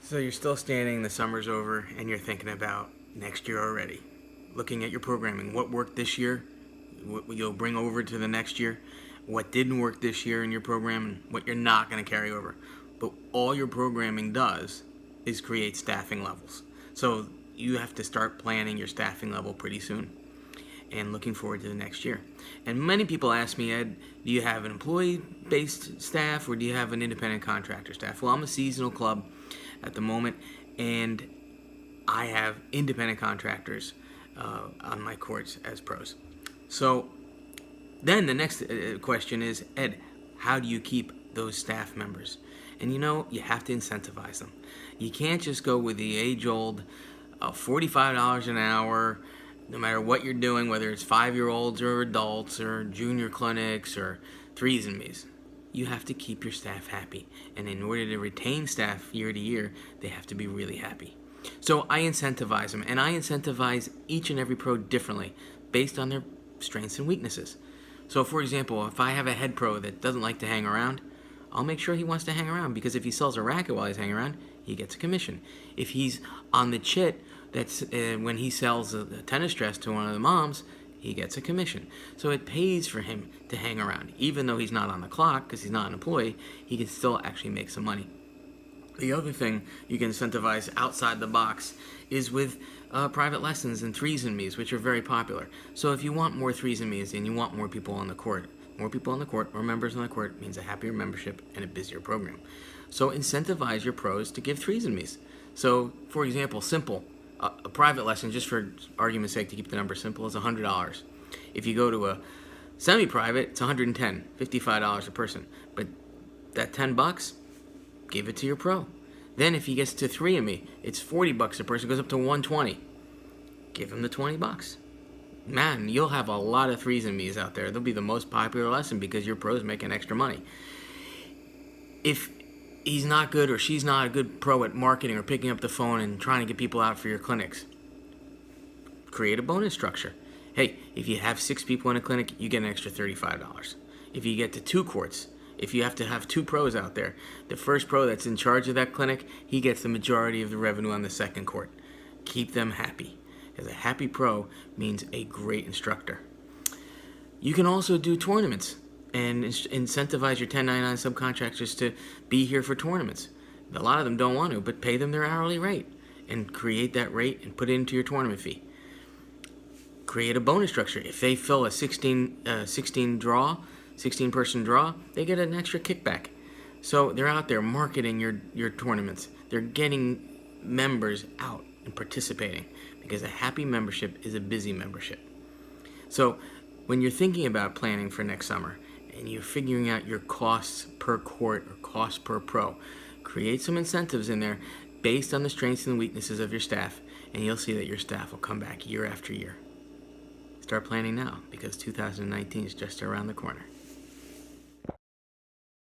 So you're still standing, the summer's over, and you're thinking about next year already. Looking at your programming, what worked this year, what you'll bring over to the next year, what didn't work this year in your program, and what you're not going to carry over. But all your programming does is create staffing levels. So you have to start planning your staffing level pretty soon and looking forward to the next year. And many people ask me, Ed, do you have an employee-based staff or do you have an independent contractor staff? Well, I'm a seasonal club at the moment, and I have independent contractors on my courts as pros. So then the next question is, Ed, how do you keep those staff members? And you have to incentivize them. You can't just go with the age-old $45 an hour, no matter what you're doing, whether it's 5-year-olds or adults or junior clinics or threes and me's. You have to keep your staff happy. And in order to retain staff year to year, they have to be really happy. So I incentivize them, and I incentivize each and every pro differently based on their strengths and weaknesses. So for example, if I have a head pro that doesn't like to hang around, I'll make sure he wants to hang around, because if he sells a racket while he's hanging around, he gets a commission. If he's on the chit, that's when he sells a tennis dress to one of the moms, he gets a commission. So it pays for him to hang around. Even though he's not on the clock, because he's not an employee, he can still actually make some money. The other thing you can incentivize outside the box is with private lessons and threes and me's, which are very popular. So if you want more threes and me's and you want more people on the court, more members on the court means a happier membership and a busier program. So incentivize your pros to give threes and me's. So for example, simple. A private lesson, just for argument's sake, to keep the number simple, is $100. If you go to a semi-private, it's $110, $55 a person. But that $10, give it to your pro. Then if he gets to 3 of me, it's $40 a person, goes up to $120. Give him the $20. Man, you'll have a lot of threes and me's out there. They'll be the most popular lesson because your pro's making extra money. If he's not good or she's not a good pro at marketing or picking up the phone and trying to get people out for your clinics, create a bonus structure. Hey, if you have 6 people in a clinic, you get an extra $35. If you get to 2 courts, if you have to have 2 pros out there, the first pro that's in charge of that clinic, he gets the majority of the revenue on the second court. Keep them happy, because a happy pro means a great instructor. You can also do tournaments and incentivize your 1099 subcontractors to be here for tournaments. A lot of them don't want to, but pay them their hourly rate and create that rate and put it into your tournament fee. Create a bonus structure. If they fill a 16-person draw, they get an extra kickback. So they're out there marketing your tournaments. They're getting members out and participating, because a happy membership is a busy membership. So when you're thinking about planning for next summer, and you're figuring out your costs per court or costs per pro, create some incentives in there based on the strengths and weaknesses of your staff, and you'll see that your staff will come back year after year. Start planning now, because 2019 is just around the corner.